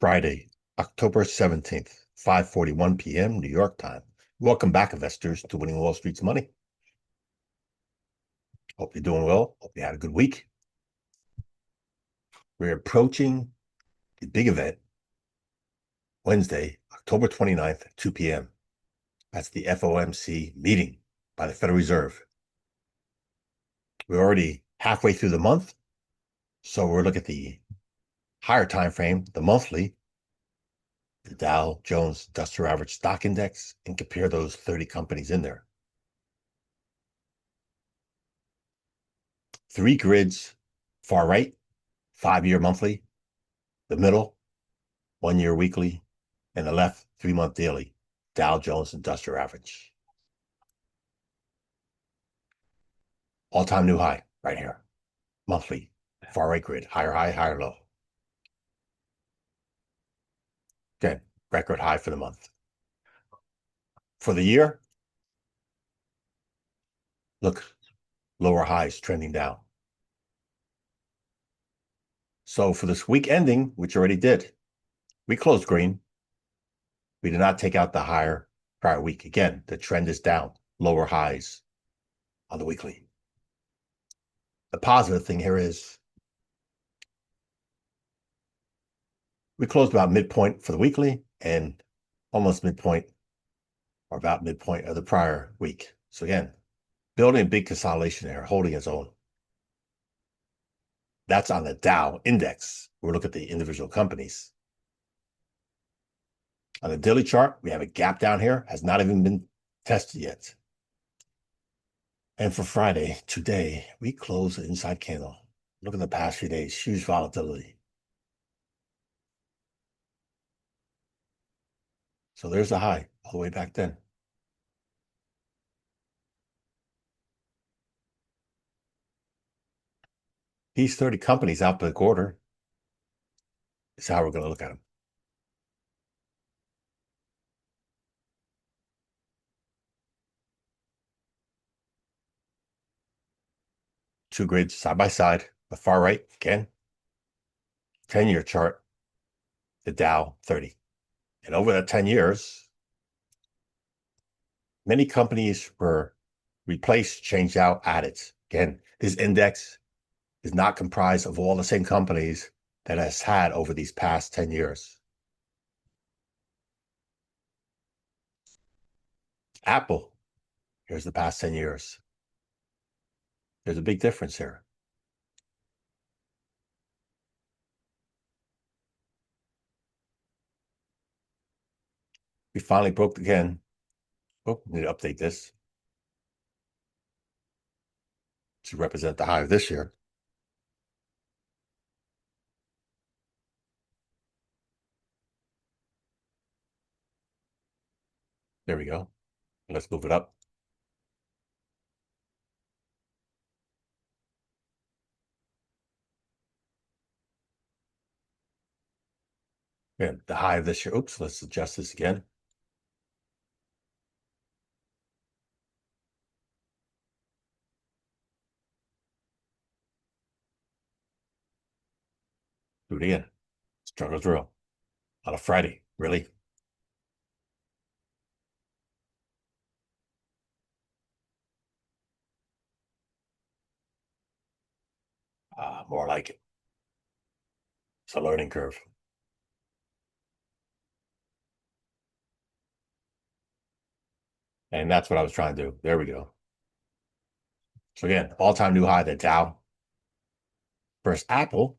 Friday, October 17th, 5:41 p.m. New York time. Welcome back, investors, to Winning Wall Street's Money. Hope you're doing well. Hope you had a good week. We're approaching the big event, Wednesday, October 29th at 2 p.m. That's the FOMC meeting by the Federal Reserve. We're already halfway through the month, so we'll look at the higher time frame, the monthly, the Dow Jones Industrial Average Stock Index, and compare those 30 companies in there. 3 grids, far right, 5-year monthly, the middle, 1-year weekly, and the left, 3-month daily, Dow Jones Industrial Average. All-time new high right here, monthly, far right grid, higher high, higher low. Again, record high for the month. For the year, look, lower highs trending down. So for this week ending, which already did, we closed green. We did not take out the higher prior week. Again, the trend is down, lower highs on the weekly. The positive thing here is we closed about midpoint for the weekly and almost midpoint or about midpoint of the prior week. So again, building a big consolidation there, holding its own. That's on the Dow index. We'll look at the individual companies. On the daily chart, we have a gap down here, has not even been tested yet. And for Friday, today, we close the inside candle. Look at the past few days, huge volatility. So there's the high all the way back then. These 30 companies out the quarter is how we're going to look at them. Two grids side by side. The far right, again, 10-year chart, the Dow 30. And over that 10 years, many companies were replaced, changed out, added. Again, this index is not comprised of all the same companies that has had over these past 10 years. Apple, here's the past 10 years. There's a big difference here. We finally broke again. Oh, need to update this to represent the high of this year. There we go. Let's move it up. And the high of this year. Oops, let's adjust this again. Do it again. Struggle through on a Friday, really. More like it. It's a learning curve. And that's what I was trying to do. There we go. So again, all-time new high, the Dow. First, Apple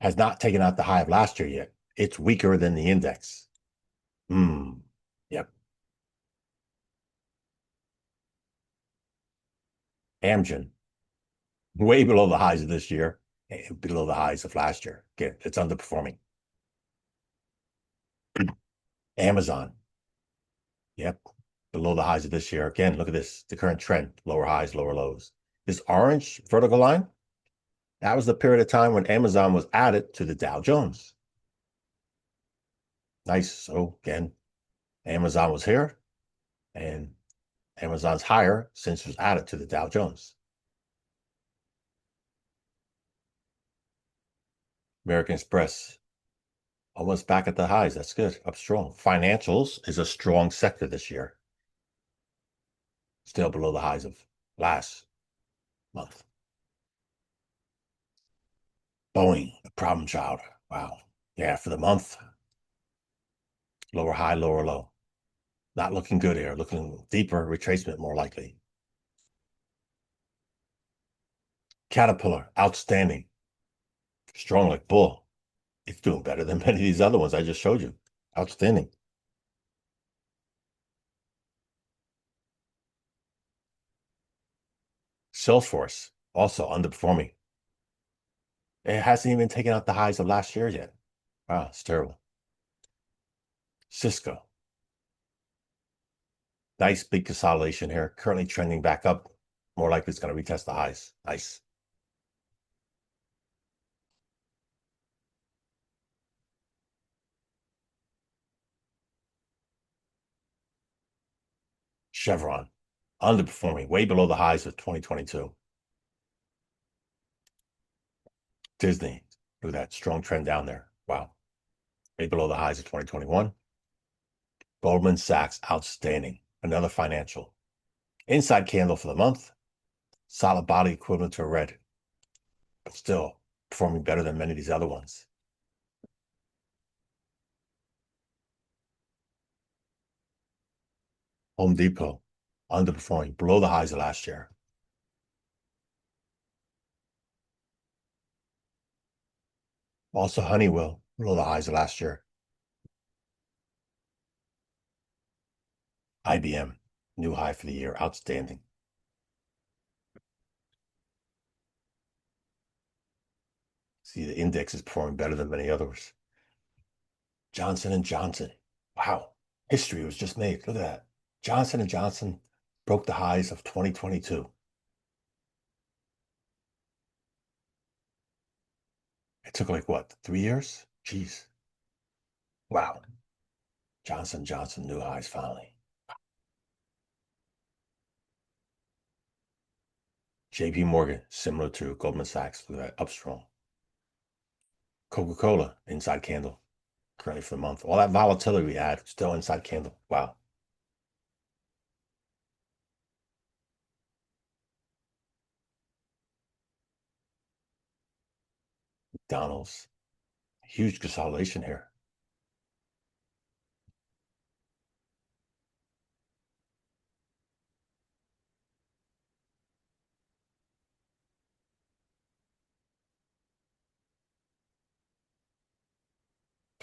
has not taken out the high of last year yet. It's weaker than the index. Yep. Amgen, way below the highs of this year, and below the highs of last year. Again, it's underperforming. Amazon, yep, below the highs of this year. Again, look at this, the current trend, lower highs, lower lows. This orange vertical line, that was the period of time when Amazon was added to the Dow Jones. Nice. So again, Amazon was here, and Amazon's higher since it was added to the Dow Jones. American Express, almost back at the highs. That's good. Up strong. Financials is a strong sector this year. Still below the highs of last month. Boeing, a problem child. Wow. Yeah, for the month. Lower high, lower low. Not looking good here. Looking deeper retracement more likely. Caterpillar, outstanding. Strong like bull. It's doing better than many of these other ones I just showed you. Outstanding. Salesforce, also underperforming. It hasn't even taken out the highs of last year yet. Wow, it's terrible. Cisco. Nice big consolidation here. Currently trending back up. More likely it's going to retest the highs. Nice. Chevron, underperforming, way below the highs of 2022. Disney, look at that strong trend down there. Wow. Way below the highs of 2021. Goldman Sachs, outstanding. Another financial. Inside candle for the month. Solid body equivalent to a red. But still performing better than many of these other ones. Home Depot, underperforming, below the highs of last year. Also Honeywell, below the highs of last year. IBM, new high for the year, outstanding. See, the index is performing better than many others. Johnson & Johnson, wow, history was just made. Look at that. Johnson & Johnson broke the highs of 2022. It took like what, 3 years? Jeez. Wow. Johnson & Johnson, new highs finally. JP Morgan, similar to Goldman Sachs, look at that, up strong. Coca-Cola, inside candle, currently for the month. All that volatility we had, still inside candle. Wow. McDonald's, huge consolidation here.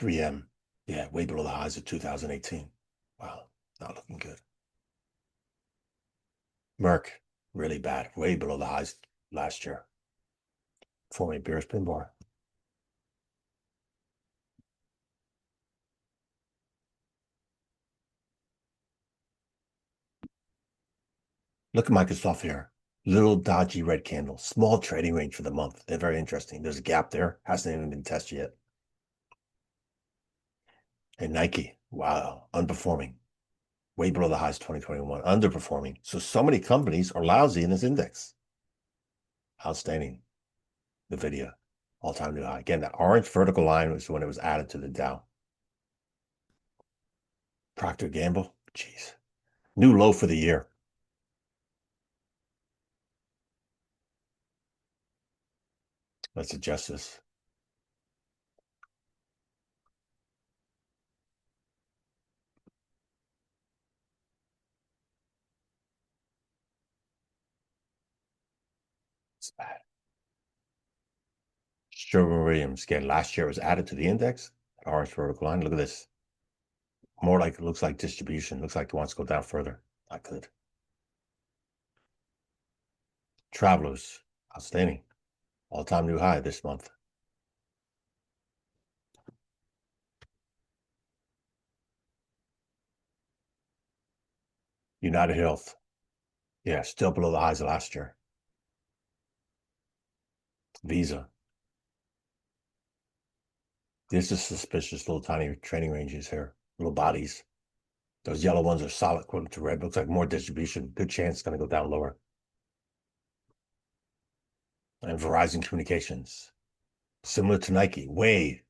$3M, yeah, way below the highs of 2018. Wow, not looking good. Merck, really bad, way below the highs last year. Formerly beer spin bar. Look at Microsoft here. Little dodgy red candle, small trading range for the month. They're very interesting. There's a gap there, hasn't even been tested yet. And Nike, wow, underperforming, way below the highs 2021, underperforming. So many companies are lousy in this index. Outstanding. NVIDIA, all-time new high. Again, that orange vertical line was when it was added to the Dow. Procter & Gamble, jeez. New low for the year. Let's adjust this. It's bad. Sherwin-Williams, again, last year was added to the index. Orange vertical line. Look at this. More like, it looks like distribution. Looks like it wants to go down further. Not good. Travelers, outstanding. All-time new high this month. United Health. Yeah, still below the highs of last year. Visa. This is suspicious little tiny trading ranges here. Little bodies. Those yellow ones are solid equivalent to red. Looks like more distribution. Good chance it's going to go down lower. And Verizon Communications. Similar to Nike,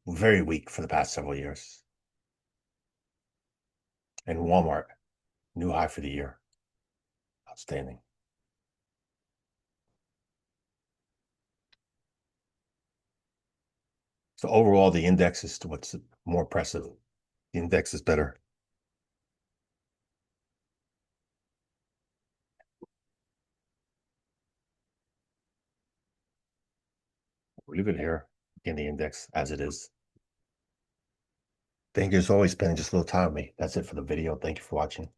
very weak for the past several years. And Walmart, new high for the year. Outstanding. So overall, the index is what's more impressive. The index is better. We'll leave it here in the index as it is. Thank you as always, spending just a little time with me. That's it for the video. Thank you for watching.